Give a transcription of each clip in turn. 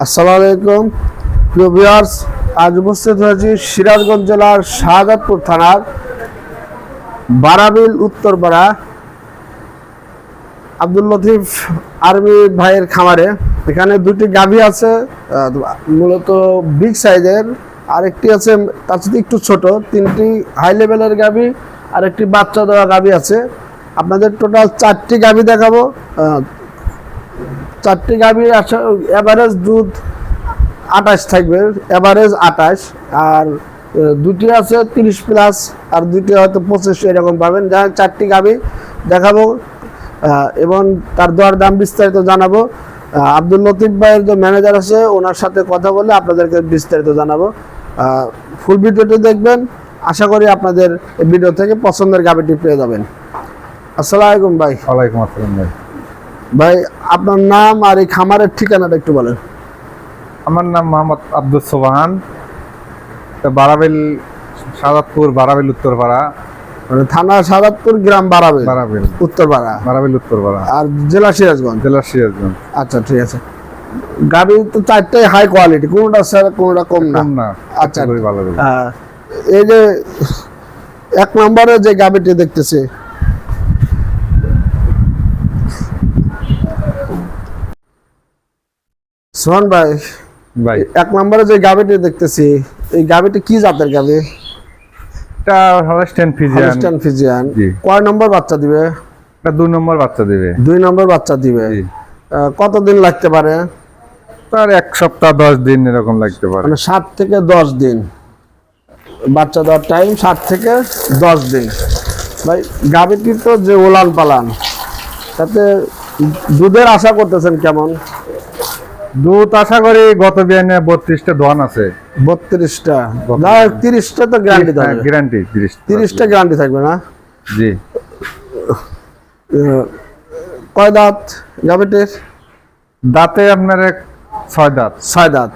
আসসালামু আলাইকুম প্রিয় ভিউয়ার্স, আজ উপস্থিত হয়েছি সিরাজগঞ্জ জেলার শাহজাদপুর থানার বারাবিল উত্তরপাড়া আব্দুল লতিফ আর্মি ভাইয়ের খামারে। এখানে দুটি গাভী আছে, মূলত বিগ সাইজের, আরেকটি আছে তার সাথে একটু ছোট। তিনটি হাই লেভেলের গাভী আর একটি বাচ্চা দেওয়া গাভী আছে। আপনাদের টোটাল 4টি গাভী দেখাবো। 4টি গাভীর এভারেজ দুধ 28 থাকবে, এভারেজ 28। আর দুটি আছে 30 প্লাস, আর দুটি হয়তো 25 এরকম পাবেন। যা 4টি গাভী দেখাবো এবং তার দর দাম বিস্তারিত জানাবো। আব্দুল লতিফ ভাইয়ের যে ম্যানেজার আছে ওনার সাথে কথা বলে আপনাদেরকে বিস্তারিত জানাবো। ফুল ভিডিওটি দেখবেন, আশা করি আপনাদের এই ভিডিও থেকে পছন্দের গাভীটি পেয়ে যাবেন। আসসালামু আলাইকুম ভাই। ওয়ালাইকুম আসসালাম ভাই। ভাই আপনার নাম আর এই খামারের ঠিকানাটা একটু বলেন। আমার নাম মোহাম্মদ আব্দুল সোবাহান, বারাবিল, শাহজাদপুর বারাবিল উত্তরপাড়া। মানে থানা শাহজাদপুর, গ্রাম বারাবিল, বারাবিল উত্তরপাড়া, বারাবিল উত্তরপাড়া, আর জেলা সিরাজগঞ্জ। জেলা সিরাজগঞ্জ। আচ্ছা ঠিক আছে। গাভী তো 4টাই হাই কোয়ালিটি, কোনটা স্যার কোনটা কম না? কম না, আচ্ছা খুবই ভালো। এই যে 1 নম্বরে যে গাভীটি দেখতেছি, সোহান ভাই, ভাই 1 নম্বরে যে গাভীটি দেখতেছি, এই গাভীটি কি জাতের গাভী? এটা হলস্টাইন ফ্রিজিয়ান। Holstein Friesian. জি। কয় নম্বর বাচ্চা দিবে? এটা 2 নম্বর বাচ্চা দিবে। 2 নম্বর বাচ্চা দিবে। জি। কতদিন লাগতে পারে? তার 1 সপ্তাহ 10 দিন এরকম লাগতে পারে। মানে 7 থেকে 10 দিন বাচ্চা দেওয়ার টাইম, 7 থেকে 10 দিন। ভাই গাভীটির তো যে ওলান পালান, তাতে দুধের আশা করতেছেন কেমন? দুধ আশা করি গত বিয়ানে 32টা দোয়ান আছে। 32টা, না 30টা তো গ্যারান্টি থাকবে। গ্যারান্টি 30টা গ্যারান্টি থাকবে না? জি। কয় দাঁত গাভীটির? দাঁতে আপনার 6 দাঁত। 6 দাঁত।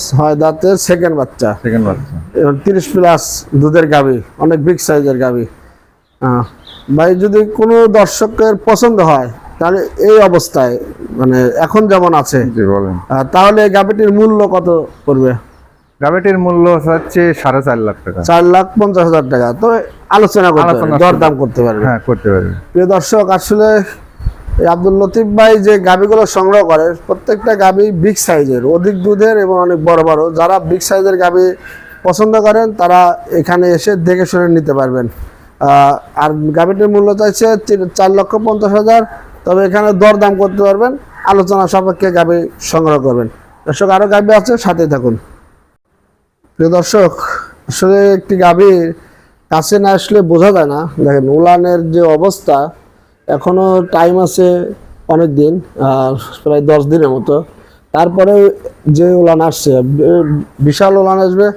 6 দাঁতের সেকেন্ড বাচ্চা। সেকেন্ড বাচ্চা। এবং 30 প্লাস দুধের গাভী, অনেক বিগ সাইজের গাভী। ভাই যদি কোনো দর্শকের পছন্দ হয় তাহলে এই অবস্থায়, মানে এখন যেমন আছে, জি বলেন, তাহলে এই গাভীটির মূল্য কত পড়বে? গাভীটির মূল্য হচ্ছে 4.5 লাখ টাকা। 4,50,000 টাকা। তো আলোচনা করতে পারবে, দরদাম করতে পারবে। হ্যাঁ, করতে পারবে। প্রিয় দর্শক, আসলে এই আব্দুল লতিফ ভাই যে গাভীগুলো সংগ্রহ করে, প্রত্যেকটা গাভী বিগ সাইজের, অধিক দুধের এবং অনেক বড় বড়। যারা বিগ সাইজের গাভী পছন্দ করেন তারা এখানে এসে দেখে শুনে নিতে পারবেন। আর গাভীটির মূল্য চাইছে 4,50,000। তবে এখানে দরদাম করতে পারবেন, আলোচনা সাপেক্ষে গাভী সংগ্রহ করবেন। দর্শক, আরও গাভী আছে, সাথে থাকুন। প্রিয় দর্শক, আসলে একটি গাভীর কাছে না আসলে বোঝা যায় না। দেখেন উলানের যে অবস্থা, এখনো টাইম আছে অনেক দিন, প্রায় 10 দিনের মতো। তারপরে যে উলান আসছে, বিশাল উলান আসবে।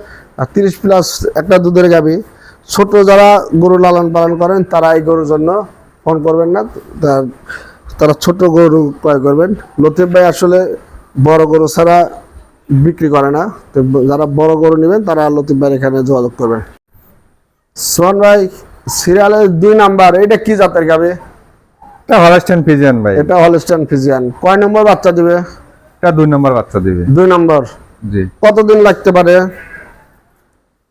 আর 30 প্লাস একটা দুধের গাভী। ছোট যারা গরু লালন পালন করেন তারা এই গরুর জন্য ফোন করবেন না, তারা ছোট গরু ক্রয় করবেন। লতিফ ভাই আসলে বড় গরু ছাড়া বিক্রি করে না। তো যারা বড় গরু নেবেন তারা লতিফ ভাই এখানে যোগাযোগ করবেন। সোহান ভাই, সিরিয়ালের 2 নাম্বার, এটা কি জাতের গাভী? এটা হলস্টাইন ফ্রিজিয়ান ভাই। এটা হলস্টাইন ফ্রিজিয়ান। কয় নম্বর বাচ্চা দিবে? এটা 2 নম্বর বাচ্চা দিবে। 2 নম্বর। জি। কতদিন লাগতে পারে?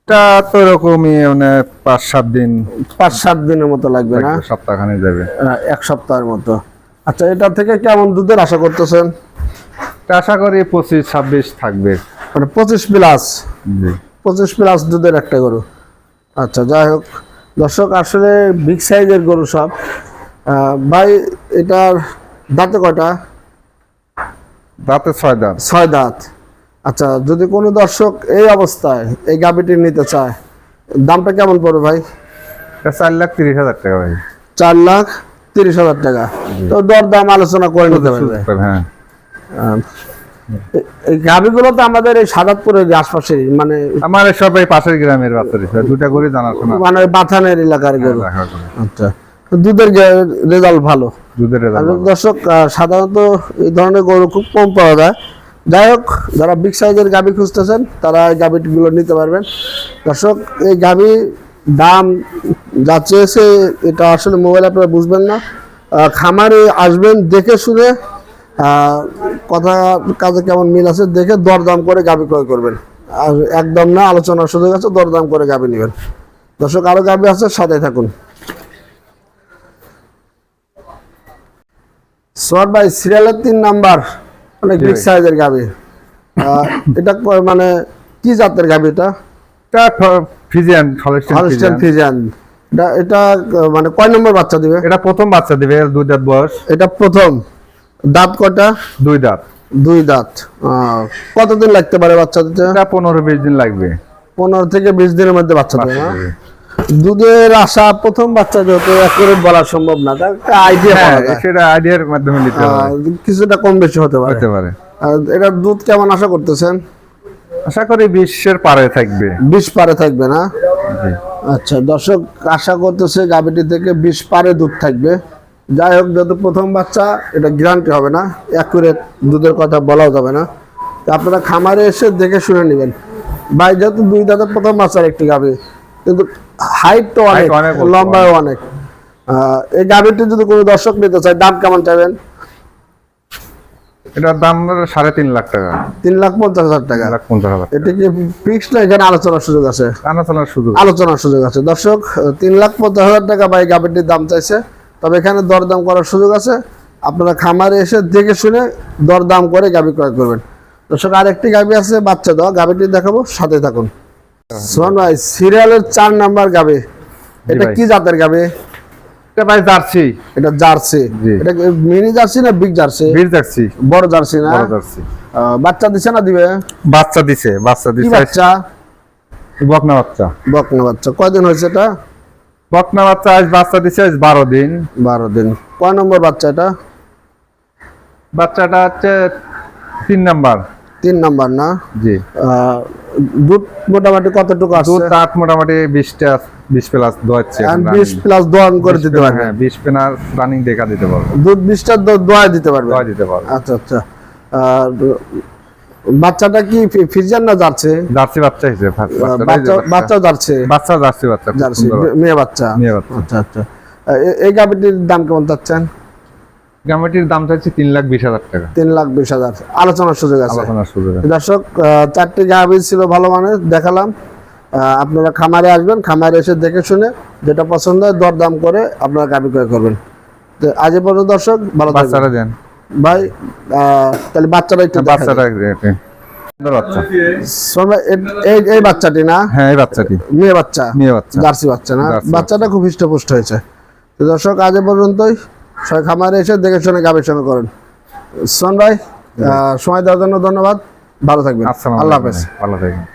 এটা তো এরকমই, মানে 5-7 দিন, 5-7 দিনের মতো লাগবে না? সপ্তাহখানে যাবে। 1 সপ্তাহের মতো। আচ্ছা, এটা থেকে কেমন দুধের আশা করতেছেন? এটা আশা করি 25-26 থাকবে। মানে 25 প্লাস। জি। 25 প্লাস দুধের একটা গরু। আচ্ছা, যাই হোক দর্শক, আসলে বিগ সাইজের গরু সব। ভাই এটার দাঁতে কয়টা? দাঁতে 6 দাঁত। 6 দাঁত। আচ্ছা, যদি কোনো দর্শক এই অবস্থায় এই গাভীটি নিতে চায়, দামটা কেমন পড়বে ভাই? এটা 4,30,000 টাকা ভাই। 4,30,000 টাকা। তো দরদাম আলোচনা করে নিতে পারবে। হ্যাঁ। এই গাভীগুলো তো আমাদের এই শাহজাদপুরের আশপাশে, মানে আমার সবাই পাশের গ্রামের বাচ্চা, 2টা করে জানাশোনা, মানে বাথানের এলাকার গরু। হ্যাঁ। আচ্ছা, দুধের রেজাল্ট ভালো। দুধের দর্শক, সাধারণত এই ধরনের গরু খুব কম পাওয়া যায়। যাই হোক, যারা বিগ সাইজের গাভী খুঁজতেছেন তারা এই গাভীগুলো নিতে পারবেন। দর্শক, এই গাভী দাম যা চেয়েছে এটা আসলে মোবাইল আপনারা বুঝবেন না। খামারে আসবেন, দেখে শুনে কথা কাজে কেমন মিল আছে দেখে দরদাম করে গাভী ক্রয় করবেন। আর একদম না, আলোচনার সুযোগ আছে, দরদাম করে গাভী নেবেন। দর্শক আরো গাভী আছে, সাথে থাকুন। সোহান ভাই, সিরিয়ালের 3 নাম্বার, অনেক বিগ সাইজের গাভী। এটা মানে কি জাতের গাভী? এটা ফিজিয়ান, হলস্টাইন ফ্রিজিয়ান। এটা মানে কয় নম্বর বাচ্চা দিবে? এটা প্রথম বাচ্চা দিবে, 2 দাঁত বয়স। এটা প্রথম। দাঁত কয়টা? 2 দাঁত। 2 দাঁত। কতদিন লাগতে পারে বাচ্চা দিতে? এটা 15-20 দিন লাগবে। 15 থেকে 20 দিনের মধ্যে বাচ্চা দেবে না? দেবে। দুধের আশা প্রথম বাচ্চা যেহেতু অ্যাকুরেট বলা সম্ভব না, তার একটা আইডিয়া হ্যাঁ, পাওয়া যায়। সেটা আইডিয়ার মাধ্যমে নিতে হবে। কিছুটা কম বেশি হতে পারে। হতে পারে। আর এটার দুধ কেমন আশা করতেছেন? আশা করি 20-এর পারে থাকবে। 20 পারে থাকবে না? জি। আচ্ছা, দর্শক আশা করতেছে গাভীটি থেকে 20 পারে দুধ থাকবে। যাই হোক, যেহেতু প্রথম বাচ্চা, এটা গ্যারান্টি হবে না, অ্যাকুরেট দুধের কথা বলাও যাবে না। তো আপনারা খামারে এসে দেখে শুনে নেবেন। ভাই যেহেতু 2 দাঁতের প্রথম বাচ্চার একটি গাভী, কিন্তু হাইট তো অনেক, অনেক, লম্বাও অনেক। এই গাভীটি যদি কোনো দর্শক নিতে চায়, দাম কেমন চাইবেন? এটার দাম 3.5 লাখ টাকা। 3,50,000 টাকা। 3,50,000। এটা কি ফিক্সড না, এখানে আলোচনার সুযোগ আছে? আলোচনার সুযোগ। আলোচনার সুযোগ আছে। দর্শক 3,50,000 টাকা ভাই গাভীটির দাম চাইছে, তবে এখানে দরদাম করার সুযোগ আছে। আপনারা খামারে এসে দেখে শুনে দরদাম করে গাভী ক্রয় করবেন। দর্শক আরেকটি গাভী আছে বাচ্চা দেওয়া, গাভীটি দেখাবো, সাথে থাকুন। সোহান ভাই, সিরিয়ালের 4 নাম্বার গাভী, এটা ভাই। কি জাতের গাভী? এটা ভাই জার্সি। এটা জার্সি। জি। এটা মিনি জার্সি না বিগ জার্সি? বীর জার্সি। বড় জার্সি না? বড় জার্সি। বাচ্চা দিছে না দিবে? বাচ্চা দিছে, বাচ্চা কি দিছে। বাচ্চা? বকনা বাচ্চা। বকনা বাচ্চা। কয়দিন হয়েছে এটা? বকনা বাচ্চা আজ বাচ্চা দিছে 12 দিন। 12 দিন। কয় নম্বর বাচ্চা এটা? বাচ্চাটা হচ্ছে 3 নাম্বার। 3 নাম্বার না? জি। দুধ মোটামুটি কতটুকু দুধ আসছে? দাঁত মোটামুটি 20 প্লাস দোয়াচ্ছে। 20 প্লাস দোয়ান করে দিতে পারবে? হ্যাঁ, 20 পেনার রানিং দেখা দিতে পারবে। দুধ 20টা দোয়া দিতে পারবে? দোয়া দিতে পারবে। আচ্ছা আচ্ছা। বাচ্চাটা কি ফিজিয়ান না জার্সি? জার্সি বাচ্চা হিসেবে বাচ্চা জার্সি? বাচ্চা জার্সি বাচ্চা। খুব জার্সি সুন্দর। মেয়ে বাচ্চা? মেয়ে বাচ্চা। আচ্ছা আচ্ছা। এই গাভীটির দাম কেমন চাচ্ছেন? গামিটির দাম চাইছে 3,20,000 টাকা। 3,20,000। আলোচনার সুযোগ আছে? আলোচনার সুযোগ আছে। দর্শক 4টি গাভী ছিল ভালো মানের, দেখালাম। আপনারা খামারে আসবেন, খামারে এসে দেখে শুনে যেটা পছন্দ হয় দরদাম করে আপনারা গাভী ক্রয় করবেন। তো আজ এ পর্যন্ত দর্শক, ভালো থাকবেন। বাচ্চাটা দেন ভাই তাহলে বাচ্চাটা একটু দেখাই বাচ্চাটা দিন। সুন্দর বাচ্চা। শোন ভাই, এই বাচ্চাটি না? হ্যাঁ, এই বাচ্চাটি মেয়ে বাচ্চা? মেয়ে বাচ্চা। জার্সি বাচ্চা না? জার্সি বাচ্চাটা খুব হৃষ্টপুষ্ট হয়েছে। তো দর্শক আজ এ পর্যন্তই, সবাই খামারে এসে দেখে শুনে গাভীর সঙ্গে করেন। শোন ভাই, সময় দেওয়ার জন্য ধন্যবাদ, ভালো থাকবেন। আসসালামু আল্লাহ আলাইকুম। হাফেজ। ভালো থাকবেন।